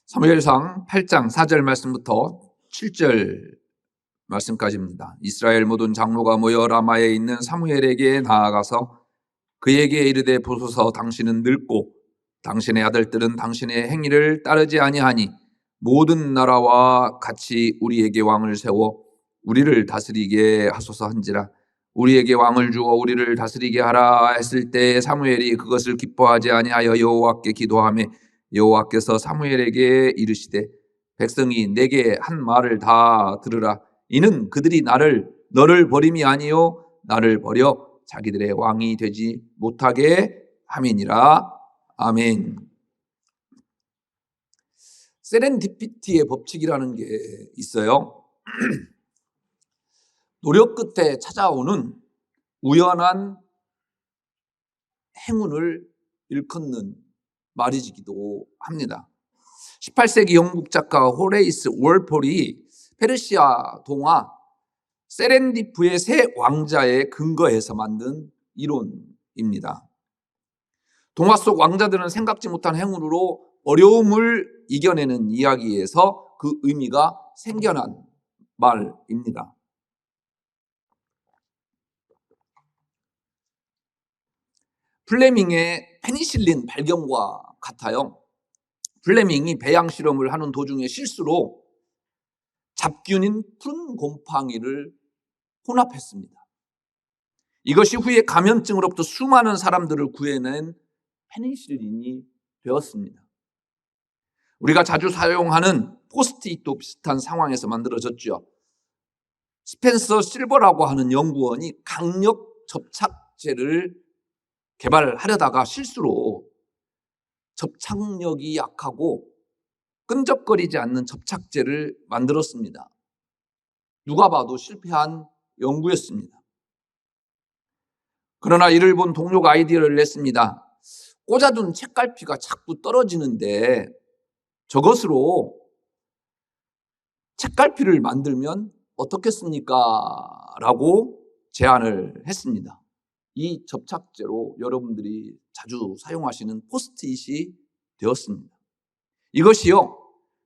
사무엘상 8장 4절 말씀부터 7절 말씀까지입니다. 이스라엘 모든 장로가 모여 라마에 있는 사무엘에게 나아가서 그에게 이르되 보소서, 당신은 늙고 당신의 아들들은 당신의 행위를 따르지 아니하니 모든 나라와 같이 우리에게 왕을 세워 우리를 다스리게 하소서 한지라. 우리에게 왕을 주어 우리를 다스리게 하라 했을 때 사무엘이 그것을 기뻐하지 아니하여 여호와께 기도하며 여호와께서 사무엘에게 이르시되 백성이 내게 한 말을 다 들으라. 이는 그들이 너를 버림이 아니요 나를 버려 자기들의 왕이 되지 못하게 함이니라. 아멘. 세렌디피티의 법칙이라는 게 있어요. 노력 끝에 찾아오는 우연한 행운을 일컫는 말이기도 합니다. 18세기 영국 작가 호레이스 월폴이 페르시아 동화 세렌디프의 새 왕자에 근거해서 만든 이론입니다. 동화 속 왕자들은 생각지 못한 행운으로 어려움을 이겨내는 이야기에서 그 의미가 생겨난 말입니다. 플레밍의 페니실린 발견과 같아요. 플레밍이 배양 실험을 하는 도중에 실수로 잡균인 푸른 곰팡이를 혼합했습니다. 이것이 후에 감염증으로부터 수많은 사람들을 구해낸 페니실린이 되었습니다. 우리가 자주 사용하는 포스트잇도 비슷한 상황에서 만들어졌죠. 스펜서 실버라고 하는 연구원이 강력 접착제를 개발하려다가 실수로 접착력이 약하고 끈적거리지 않는 접착제를 만들었습니다. 누가 봐도 실패한 연구였습니다. 그러나 이를 본 동료가 아이디어를 냈습니다. 꽂아둔 책갈피가 자꾸 떨어지는데 저것으로 책갈피를 만들면 어떻겠습니까? 라고 제안을 했습니다. 이 접착제로 여러분들이 자주 사용하시는 포스트잇이 되었습니다. 이것이요,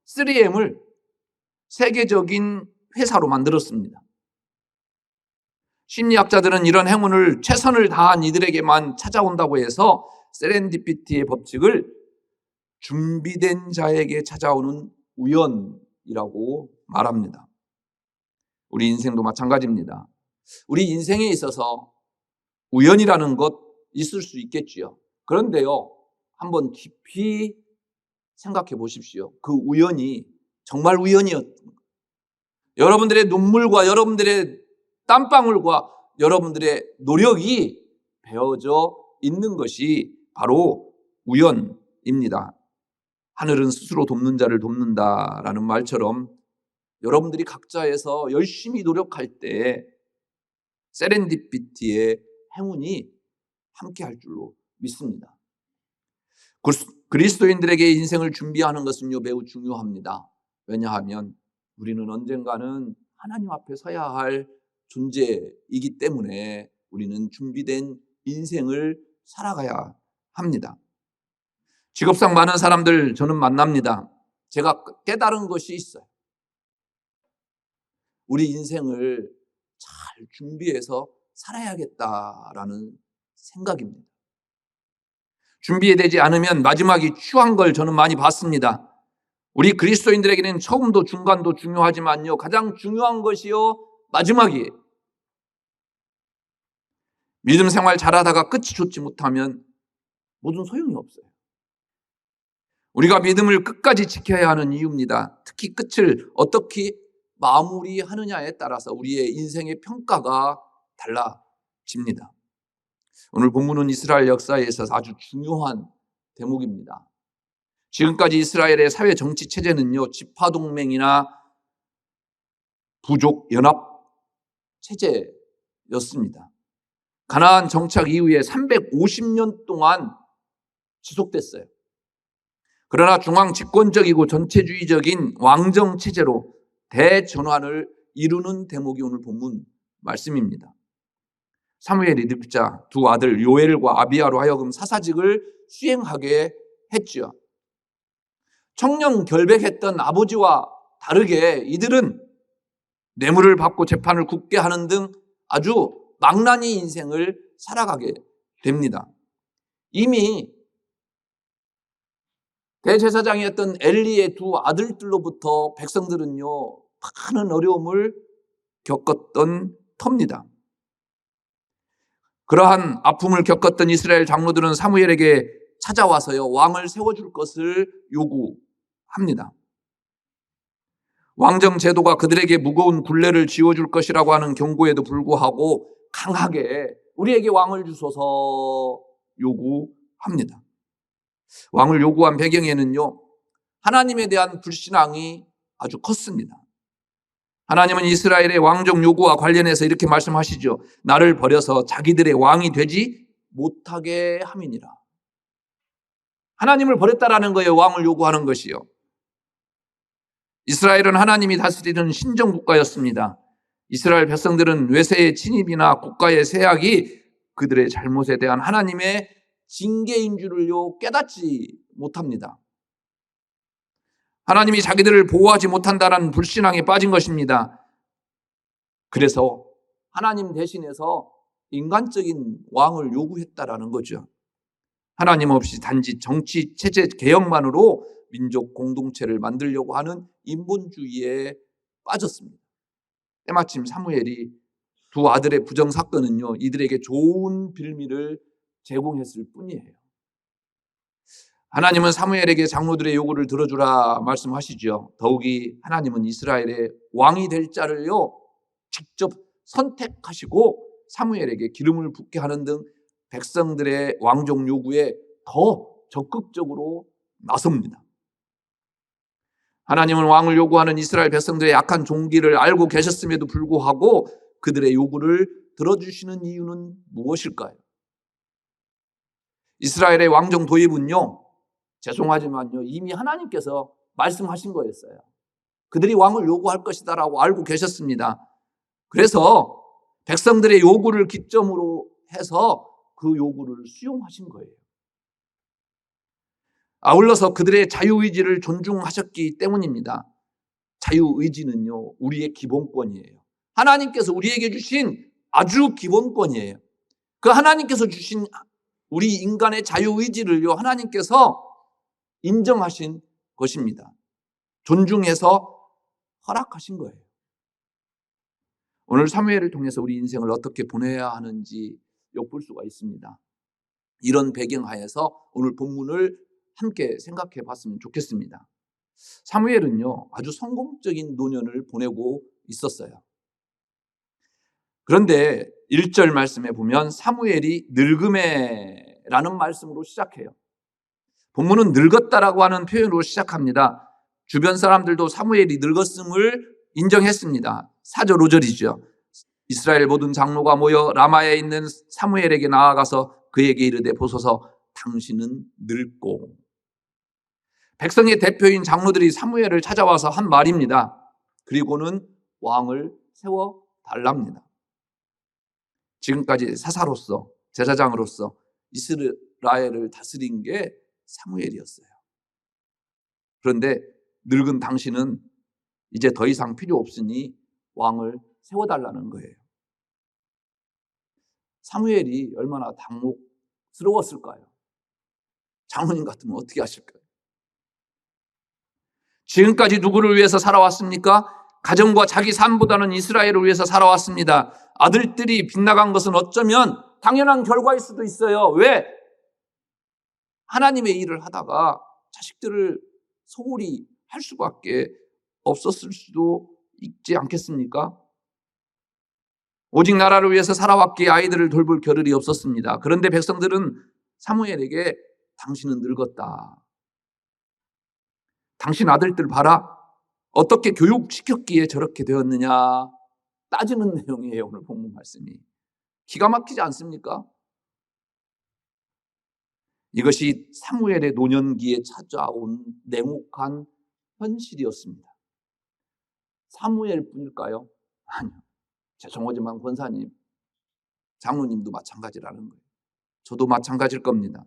3M을 세계적인 회사로 만들었습니다. 심리학자들은 이런 행운을 최선을 다한 이들에게만 찾아온다고 해서 세렌디피티의 법칙을 준비된 자에게 찾아오는 우연이라고 말합니다. 우리 인생도 마찬가지입니다. 우리 인생에 있어서 우연이라는 것 있을 수 있겠지요. 그런데요, 한번 깊이 생각해 보십시오. 그 우연이 정말 우연이었던 것. 여러분들의 눈물과 여러분들의 땀방울과 여러분들의 노력이 배어져 있는 것이 바로 우연입니다. 하늘은 스스로 돕는 자를 돕는다라는 말처럼 여러분들이 각자에서 열심히 노력할 때 세렌디피티의 행운이 함께할 줄로 믿습니다. 그리스도인들에게 인생을 준비하는 것은요, 매우 중요합니다. 왜냐하면 우리는 언젠가는 하나님 앞에 서야 할 존재이기 때문에 우리는 준비된 인생을 살아가야 합니다. 직업상 많은 사람들 저는 만납니다. 제가 깨달은 것이 있어요. 우리 인생을 잘 준비해서 살아야겠다라는 생각입니다. 준비되지 않으면 마지막이 추한 걸 저는 많이 봤습니다. 우리 그리스도인들에게는 처음도 중간도 중요하지만요, 가장 중요한 것이요, 마지막이에요. 믿음 생활 잘하다가 끝이 좋지 못하면 모든 소용이 없어요. 우리가 믿음을 끝까지 지켜야 하는 이유입니다. 특히 끝을 어떻게 마무리하느냐에 따라서 우리의 인생의 평가가 달라집니다. 오늘 본문은 이스라엘 역사에서 아주 중요한 대목입니다. 지금까지 이스라엘의 사회 정치 체제는요, 지파동맹이나 부족 연합 체제였습니다. 가나안 정착 이후에 350년 동안 지속됐어요. 그러나 중앙 집권적이고 전체주의적인 왕정 체제로 대전환을 이루는 대목이 오늘 본문 말씀입니다. 사무엘이 늙자 두 아들 요엘과 아비야로 하여금 사사직을 수행하게 했죠. 청령 결백했던 아버지와 다르게 이들은 뇌물을 받고 재판을 굳게 하는 등 아주 망나니 인생을 살아가게 됩니다. 이미 대제사장이었던 엘리의 두 아들들로부터 백성들은요, 많은 어려움을 겪었던 터입니다. 그러한 아픔을 겪었던 이스라엘 장로들은 사무엘에게 찾아와서요, 왕을 세워줄 것을 요구합니다. 왕정 제도가 그들에게 무거운 굴레를 지워줄 것이라고 하는 경고에도 불구하고 강하게 우리에게 왕을 주소서 요구합니다. 왕을 요구한 배경에는요, 하나님에 대한 불신앙이 아주 컸습니다. 하나님은 이스라엘의 왕정 요구와 관련해서 이렇게 말씀하시죠. 나를 버려서 자기들의 왕이 되지 못하게 함이니라. 하나님을 버렸다라는 거예요. 왕을 요구하는 것이요. 이스라엘은 하나님이 다스리는 신정국가였습니다. 이스라엘 백성들은 외세의 침입이나 국가의 세약이 그들의 잘못에 대한 하나님의 징계인 줄을요 깨닫지 못합니다. 하나님이 자기들을 보호하지 못한다는 불신앙에 빠진 것입니다. 그래서 하나님 대신해서 인간적인 왕을 요구했다라는 거죠. 하나님 없이 단지 정치 체제 개혁만으로 민족 공동체를 만들려고 하는 인본주의에 빠졌습니다. 때마침 사무엘이 두 아들의 부정 사건은요, 이들에게 좋은 빌미를 제공했을 뿐이에요. 하나님은 사무엘에게 장로들의 요구를 들어주라 말씀하시죠. 더욱이 하나님은 이스라엘의 왕이 될 자를요 직접 선택하시고 사무엘에게 기름을 붓게 하는 등 백성들의 왕정 요구에 더 적극적으로 나섭니다. 하나님은 왕을 요구하는 이스라엘 백성들의 약한 종기를 알고 계셨음에도 불구하고 그들의 요구를 들어주시는 이유는 무엇일까요? 이스라엘의 왕정 도입은요, 죄송하지만요, 이미 하나님께서 말씀하신 거였어요. 그들이 왕을 요구할 것이다라고 알고 계셨습니다. 그래서 백성들의 요구를 기점으로 해서 그 요구를 수용하신 거예요. 아울러서 그들의 자유의지를 존중하셨기 때문입니다. 자유의지는요, 우리의 기본권이에요. 하나님께서 우리에게 주신 아주 기본권이에요. 그 하나님께서 주신 우리 인간의 자유의지를요, 하나님께서 인정하신 것입니다. 존중해서 허락하신 거예요. 오늘 사무엘을 통해서 우리 인생을 어떻게 보내야 하는지 엿볼 수가 있습니다. 이런 배경하에서 오늘 본문을 함께 생각해 봤으면 좋겠습니다. 사무엘은요, 아주 성공적인 노년을 보내고 있었어요. 그런데 1절 말씀에 보면 사무엘이 늙음에라는 말씀으로 시작해요. 본문은 늙었다라고 하는 표현으로 시작합니다. 주변 사람들도 사무엘이 늙었음을 인정했습니다. 4절 5절이죠. 이스라엘 모든 장로가 모여 라마에 있는 사무엘에게 나아가서 그에게 이르되 보소서 당신은 늙고. 백성의 대표인 장로들이 사무엘을 찾아와서 한 말입니다. 그리고는 왕을 세워달랍니다. 지금까지 사사로서 제사장으로서 이스라엘을 다스린 게 사무엘이었어요. 그런데 늙은 당신은 이제 더 이상 필요 없으니 왕을 세워달라는 거예요. 사무엘이 얼마나 당혹스러웠을까요? 장로님 같으면 어떻게 하실까요? 지금까지 누구를 위해서 살아왔습니까? 가정과 자기 삶보다는 이스라엘을 위해서 살아왔습니다. 아들들이 빗나간 것은 어쩌면 당연한 결과일 수도 있어요. 왜? 하나님의 일을 하다가 자식들을 소홀히 할 수밖에 없었을 수도 있지 않겠습니까? 오직 나라를 위해서 살아왔기에 아이들을 돌볼 겨를이 없었습니다. 그런데 백성들은 사무엘에게 당신은 늙었다. 당신 아들들 봐라. 어떻게 교육시켰기에 저렇게 되었느냐 따지는 내용이에요. 오늘 본문 말씀이. 기가 막히지 않습니까? 이것이 사무엘의 노년기에 찾아온 냉혹한 현실이었습니다. 사무엘뿐일까요? 아니요. 죄송하지만 권사님, 장로님도 마찬가지라는 거예요. 저도 마찬가지일 겁니다.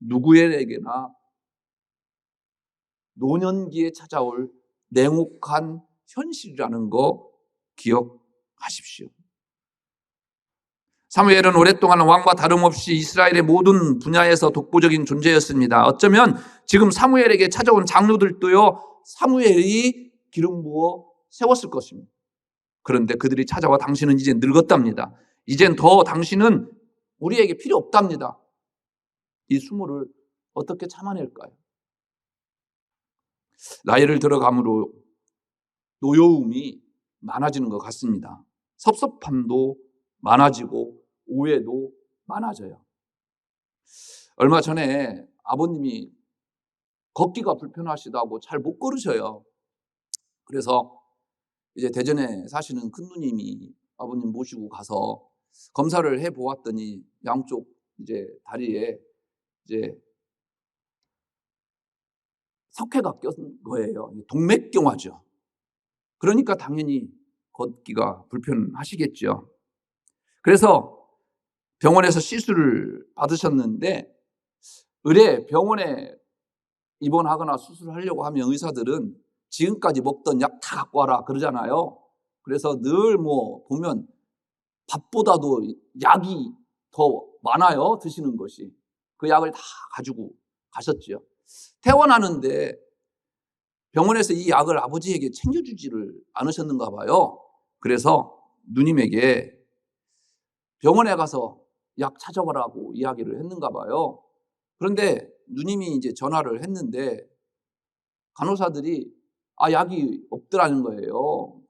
누구에게나 노년기에 찾아올 냉혹한 현실이라는 거 기억하십시오. 사무엘은 오랫동안 왕과 다름없이 이스라엘의 모든 분야에서 독보적인 존재였습니다. 어쩌면 지금 사무엘에게 찾아온 장로들도요, 사무엘이 기름 부어 세웠을 것입니다. 그런데 그들이 찾아와 당신은 이제 늙었답니다. 이젠 더 당신은 우리에게 필요 없답니다. 이 수모를 어떻게 참아낼까요? 나이를 들어감으로 노여움이 많아지는 것 같습니다. 섭섭함도 많아지고 오해도 많아져요. 얼마 전에 아버님이 걷기가 불편하시다고 잘 못 걸으셔요. 그래서 이제 대전에 사시는 큰 누님이 아버님 모시고 가서 검사를 해 보았더니 양쪽 이제 다리에 이제 석회가 껴진 거예요. 동맥경화죠. 그러니까 당연히 걷기가 불편하시겠죠. 그래서 병원에서 시술을 받으셨는데 의뢰 병원에 입원하거나 수술하려고 하면 의사들은 지금까지 먹던 약 다 갖고 와라 그러잖아요. 그래서 늘 보면 밥보다도 약이 더 많아요. 드시는 것이. 그 약을 다 가지고 가셨죠. 퇴원하는데 병원에서 이 약을 아버지에게 챙겨주지를 않으셨는가 봐요. 그래서 누님에게 병원에 가서 약 찾아보라고 이야기를 했는가 봐요. 그런데 누님이 이제 전화를 했는데 간호사들이 약이 없더라는 거예요.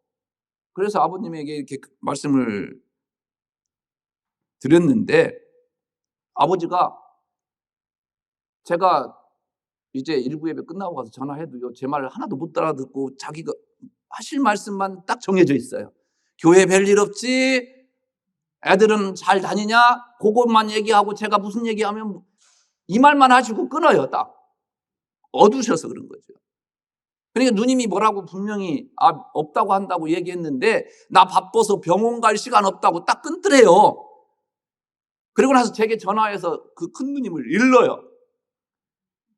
그래서 아버님에게 이렇게 말씀을 드렸는데 아버지가 제가 이제 일부 예배 끝나고 가서 전화해도요, 제 말을 하나도 못 알아듣고 자기가 하실 말씀만 딱 정해져 있어요. 교회 별일 없지? 애들은 잘 다니냐? 그것만 얘기하고 제가 무슨 얘기하면 이 말만 하시고 끊어요. 딱 어두셔서 그런 거죠. 그러니까 누님이 뭐라고 분명히 없다고 한다고 얘기했는데 나 바빠서 병원 갈 시간 없다고 딱 끊더래요. 그리고 나서 제게 전화해서 그 큰 누님을 일러요.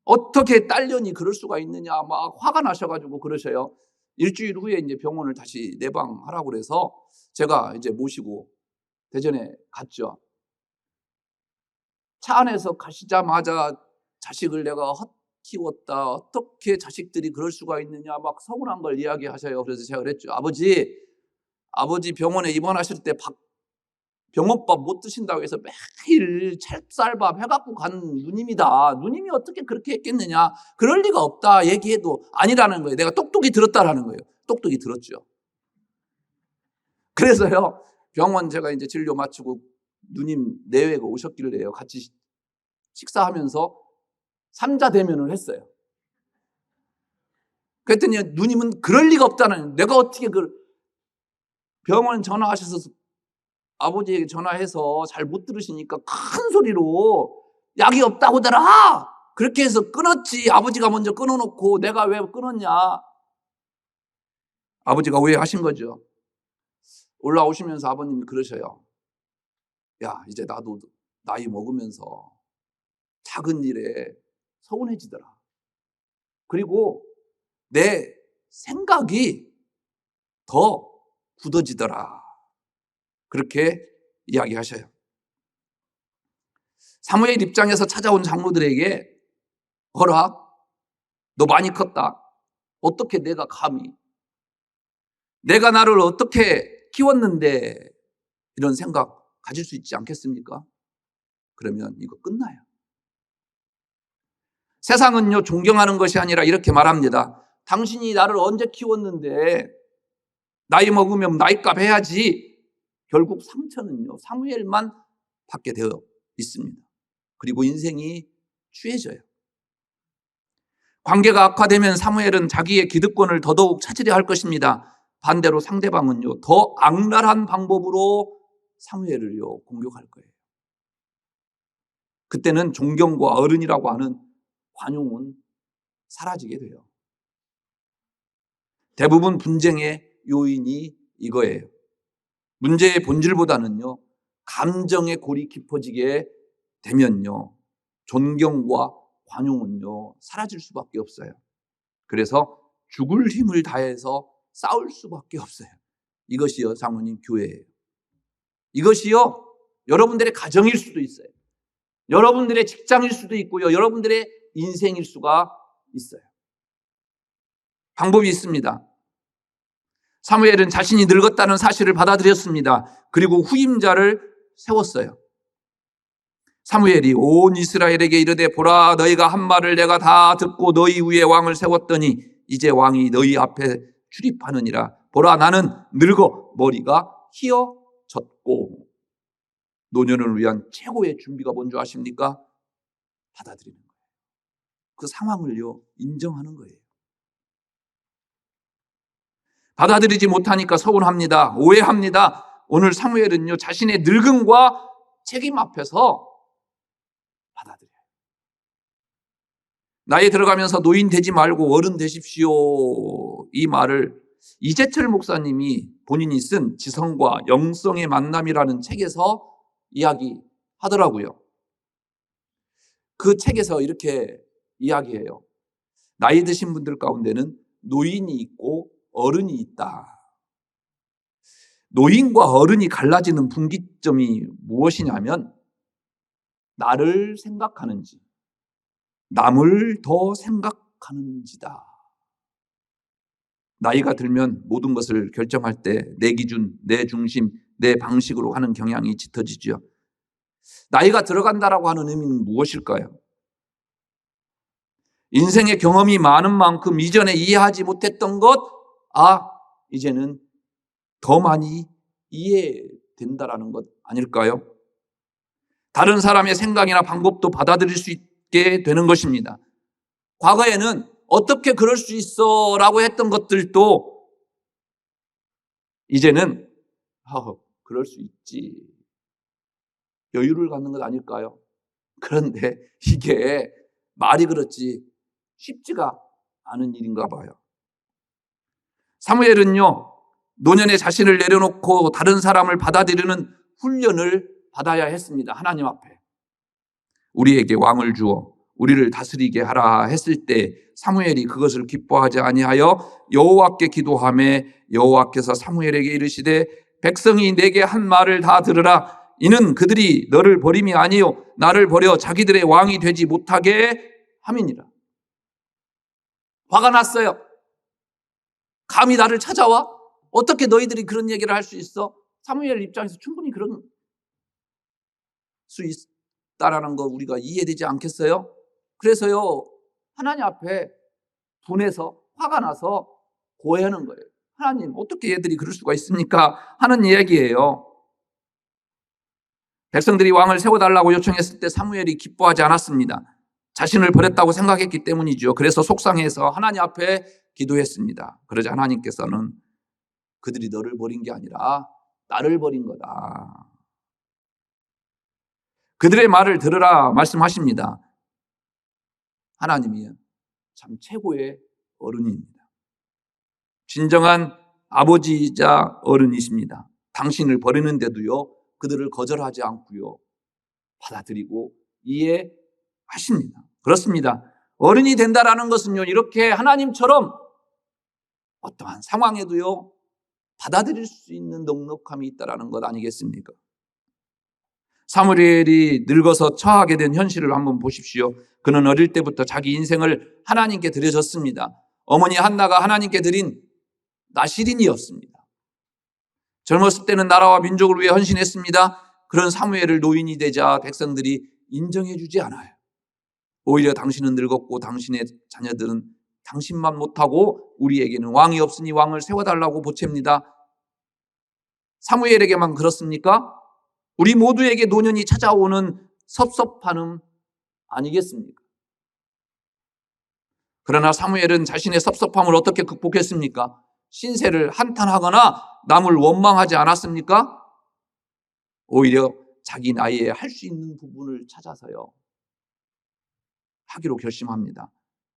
어떻게 딸년이 그럴 수가 있느냐 막 화가 나셔가지고 그러셔요. 일주일 후에 이제 병원을 다시 내방하라고 그래서 제가 이제 모시고 대전에 갔죠. 차 안에서 가시자마자 자식을 내가 키웠다. 어떻게 자식들이 그럴 수가 있느냐 막 서운한 걸 이야기하셔요. 그래서 제가 그랬죠. 아버지 병원에 입원하실 때 병원밥 못 드신다고 해서 매일 찰쌀밥 해갖고 간 누님이다. 누님이 어떻게 그렇게 했겠느냐. 그럴 리가 없다 얘기해도 아니라는 거예요. 내가 똑똑히 들었다라는 거예요. 똑똑히 들었죠. 그래서요, 병원 제가 이제 진료 마치고 누님 내외가 오셨길래요. 같이 식사하면서 삼자 대면을 했어요. 그랬더니 누님은 그럴 리가 없다는, 내가 어떻게 병원 전화하셔서 아버지에게 전화해서 잘 못 들으시니까 큰 소리로 약이 없다고 들아. 그렇게 해서 끊었지. 아버지가 먼저 끊어놓고 내가 왜 끊었냐. 아버지가 오해하신 거죠. 올라오시면서 아버님이 그러셔요. 야, 이제 나도 나이 먹으면서 작은 일에 서운해지더라. 그리고 내 생각이 더 굳어지더라. 그렇게 이야기하셔요. 사무엘 입장에서 찾아온 장로들에게 어라, 너 많이 컸다. 어떻게 내가 감히, 내가 나를 어떻게 키웠는데 이런 생각 가질 수 있지 않겠습니까? 그러면 이거 끝나요. 세상은요, 존경하는 것이 아니라 이렇게 말합니다. 당신이 나를 언제 키웠는데 나이 먹으면 나이값 해야지. 결국 상처는요, 사무엘만 받게 되어 있습니다. 그리고 인생이 취해져요. 관계가 악화되면 사무엘은 자기의 기득권을 더더욱 찾으려 할 것입니다. 반대로 상대방은요, 더 악랄한 방법으로 사무엘을요, 공격할 거예요. 그때는 존경과 어른이라고 하는 관용은 사라지게 돼요. 대부분 분쟁의 요인이 이거예요. 문제의 본질보다는요, 감정의 골이 깊어지게 되면요, 존경과 관용은요 사라질 수밖에 없어요. 그래서 죽을 힘을 다해서 싸울 수밖에 없어요. 이것이요 장로님 교회예요. 이것이요 여러분들의 가정일 수도 있어요. 여러분들의 직장일 수도 있고요. 여러분들의 인생일 수가 있어요. 방법이 있습니다. 사무엘은 자신이 늙었다는 사실을 받아들였습니다. 그리고 후임자를 세웠어요. 사무엘이 온 이스라엘에게 이르되 보라 너희가 한 말을 내가 다 듣고 너희 위에 왕을 세웠더니 이제 왕이 너희 앞에 출입하느니라. 보라 나는 늙어 머리가 휘어졌고. 노년을 위한 최고의 준비가 뭔지 아십니까? 받아들이는 거예요. 그 상황을요 인정하는 거예요. 받아들이지 못하니까 서운합니다. 오해합니다. 오늘 사무엘은요 자신의 늙음과 책임 앞에서 받아들여요. 나이 들어가면서 노인 되지 말고 어른 되십시오. 이 말을 이재철 목사님이 본인이 쓴 지성과 영성의 만남이라는 책에서 이야기하더라고요. 그 책에서 이렇게 이야기해요. 나이 드신 분들 가운데는 노인이 있고 어른이 있다. 노인과 어른이 갈라지는 분기점이 무엇이냐면 나를 생각하는지 남을 더 생각하는지다. 나이가 들면 모든 것을 결정할 때 내 기준, 내 중심, 내 방식으로 하는 경향이 짙어지죠. 나이가 들어간다라고 하는 의미는 무엇일까요? 인생의 경험이 많은 만큼 이전에 이해하지 못했던 것, 이제는 더 많이 이해된다라는 것 아닐까요? 다른 사람의 생각이나 방법도 받아들일 수 있게 되는 것입니다. 과거에는 어떻게 그럴 수 있어 라고 했던 것들도 이제는 그럴 수 있지. 여유를 갖는 것 아닐까요? 그런데 이게 말이 그렇지 쉽지가 않은 일인가 봐요. 사무엘은요, 노년에 자신을 내려놓고 다른 사람을 받아들이는 훈련을 받아야 했습니다. 하나님 앞에. 우리에게 왕을 주어 우리를 다스리게 하라 했을 때 사무엘이 그것을 기뻐하지 아니하여 여호와께 기도하며 여호와께서 사무엘에게 이르시되 백성이 내게 한 말을 다 들으라. 이는 그들이 너를 버림이 아니요 나를 버려 자기들의 왕이 되지 못하게 함이니라. 화가 났어요. 감히 나를 찾아와? 어떻게 너희들이 그런 얘기를 할 수 있어? 사무엘 입장에서 충분히 그런 수 있다라는 거 우리가 이해되지 않겠어요? 그래서요 하나님 앞에 분해서 화가 나서 고해하는 거예요. 하나님 어떻게 얘들이 그럴 수가 있습니까? 하는 이야기예요. 백성들이 왕을 세워달라고 요청했을 때 사무엘이 기뻐하지 않았습니다. 자신을 버렸다고 생각했기 때문이죠. 그래서 속상해서 하나님 앞에 기도했습니다. 그러자 하나님께서는 그들이 너를 버린 게 아니라 나를 버린 거다. 그들의 말을 들으라 말씀하십니다. 하나님이 참 최고의 어른입니다. 진정한 아버지이자 어른이십니다. 당신을 버리는데도요 그들을 거절하지 않고요 받아들이고 이해하십니다. 그렇습니다. 어른이 된다라는 것은요 이렇게 하나님처럼 어떠한 상황에도요 받아들일 수 있는 넉넉함이 있다라는 것 아니겠습니까? 사무엘이 늙어서 처하게 된 현실을 한번 보십시오. 그는 어릴 때부터 자기 인생을 하나님께 드려졌습니다. 어머니 한나가 하나님께 드린 나시린이었습니다. 젊었을 때는 나라와 민족을 위해 헌신했습니다. 그런 사무엘을 노인이 되자 백성들이 인정해 주지 않아요. 오히려 당신은 늙었고 당신의 자녀들은 당신만 못하고 우리에게는 왕이 없으니 왕을 세워달라고 보챕니다. 사무엘에게만 그렇습니까? 우리 모두에게 노년이 찾아오는 섭섭함은 아니겠습니까? 그러나 사무엘은 자신의 섭섭함을 어떻게 극복했습니까? 신세를 한탄하거나 남을 원망하지 않았습니까? 오히려 자기 나이에 할 수 있는 부분을 찾아서요 하기로 결심합니다.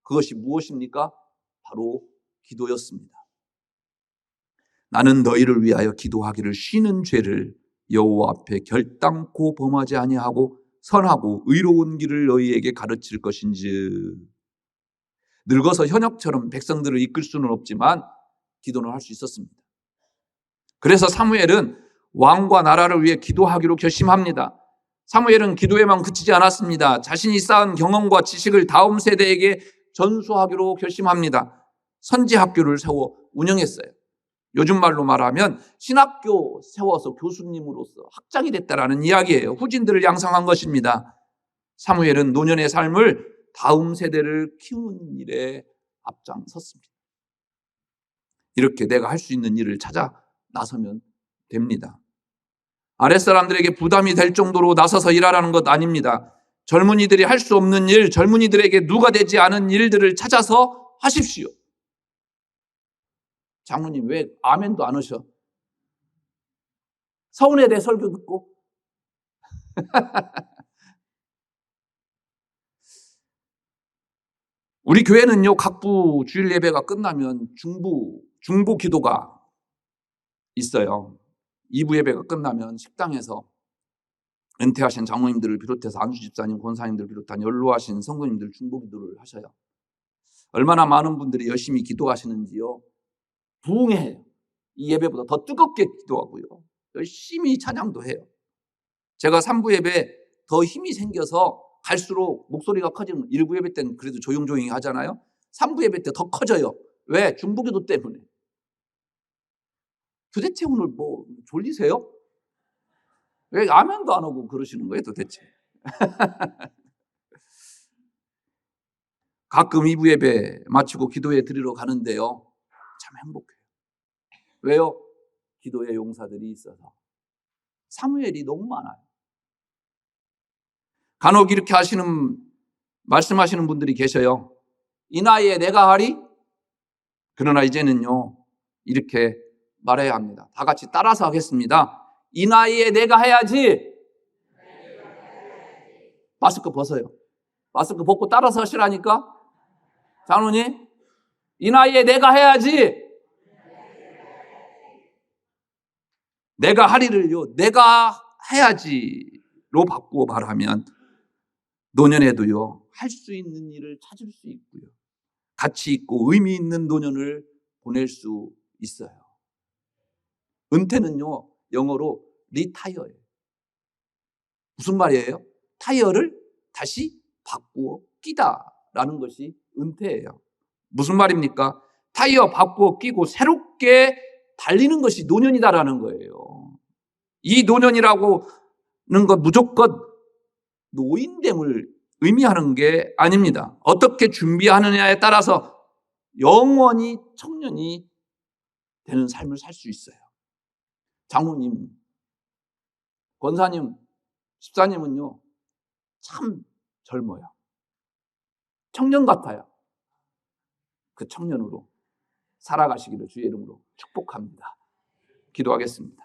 그것이 무엇입니까? 바로 기도였습니다. 나는 너희를 위하여 기도하기를 쉬는 죄를 여호와 앞에 결단코 범하지 아니하고 선하고 의로운 길을 너희에게 가르칠 것인지. 늙어서 현역처럼 백성들을 이끌 수는 없지만 기도는 할 수 있었습니다. 그래서 사무엘은 왕과 나라를 위해 기도하기로 결심합니다. 사무엘은 기도에만 그치지 않았습니다. 자신이 쌓은 경험과 지식을 다음 세대에게 전수하기로 결심합니다. 선지학교를 세워 운영했어요. 요즘 말로 말하면 신학교 세워서 교수님으로서 학장이 됐다라는 이야기예요. 후진들을 양성한 것입니다. 사무엘은 노년의 삶을 다음 세대를 키우는 일에 앞장섰습니다. 이렇게 내가 할 수 있는 일을 찾아 나서면 됩니다. 아랫사람들에게 부담이 될 정도로 나서서 일하라는 것 아닙니다. 젊은이들이 할 수 없는 일, 젊은이들에게 누가 되지 않은 일들을 찾아서 하십시오. 장로님 왜 아멘도 안 하셔? 서운해 내 설교 듣고? 우리 교회는요, 각부 주일 예배가 끝나면 중보 기도가 있어요. 2부 예배가 끝나면 식당에서 은퇴하신 장로님들을 비롯해서 안수 집사님, 권사님들 비롯한 연로하신 성도님들 중보 기도를 하셔요. 얼마나 많은 분들이 열심히 기도하시는지요. 부응해요. 이 예배보다 더 뜨겁게 기도하고요. 열심히 찬양도 해요. 제가 3부 예배 더 힘이 생겨서 갈수록 목소리가 커지는 1부 예배 때는 그래도 조용조용히 하잖아요. 3부 예배 때 더 커져요. 왜? 중보 기도 때문에. 도대체 오늘 뭐 졸리세요? 왜 아멘도 안 하고 그러시는 거예요 도대체? 가끔 2부 예배 마치고 기도회 드리러 가는데요. 참 행복해요. 왜요? 기도의 용사들이 있어서. 사무엘이 너무 많아요. 간혹 이렇게 말씀하시는 분들이 계셔요. 이 나이에 내가 하리? 그러나 이제는요, 이렇게 말해야 합니다. 다 같이 따라서 하겠습니다. 이 나이에 내가 해야지. 마스크 벗어요. 마스크 벗고 따라서 하시라니까. 장로님, 이 나이에 내가 해야지. 내가 하리를요, 내가 해야지로 바꾸어 말하면 노년에도요, 할 수 있는 일을 찾을 수 있고요. 가치 있고 의미 있는 노년을 보낼 수 있어요. 은퇴는요, 영어로 리타이어예요. 무슨 말이에요? 타이어를 다시 바꾸어 끼다라는 것이 은퇴예요. 무슨 말입니까? 타이어 바꾸어 끼고 새롭게 달리는 것이 노년이다라는 거예요. 이 노년이라고는 것 무조건 노인됨을 의미하는 게 아닙니다. 어떻게 준비하느냐에 따라서 영원히 청년이 되는 삶을 살 수 있어요. 장로님, 권사님, 집사님은요, 참 젊어요. 청년 같아요. 그 청년으로 살아가시기를 주의 이름으로 축복합니다. 기도하겠습니다.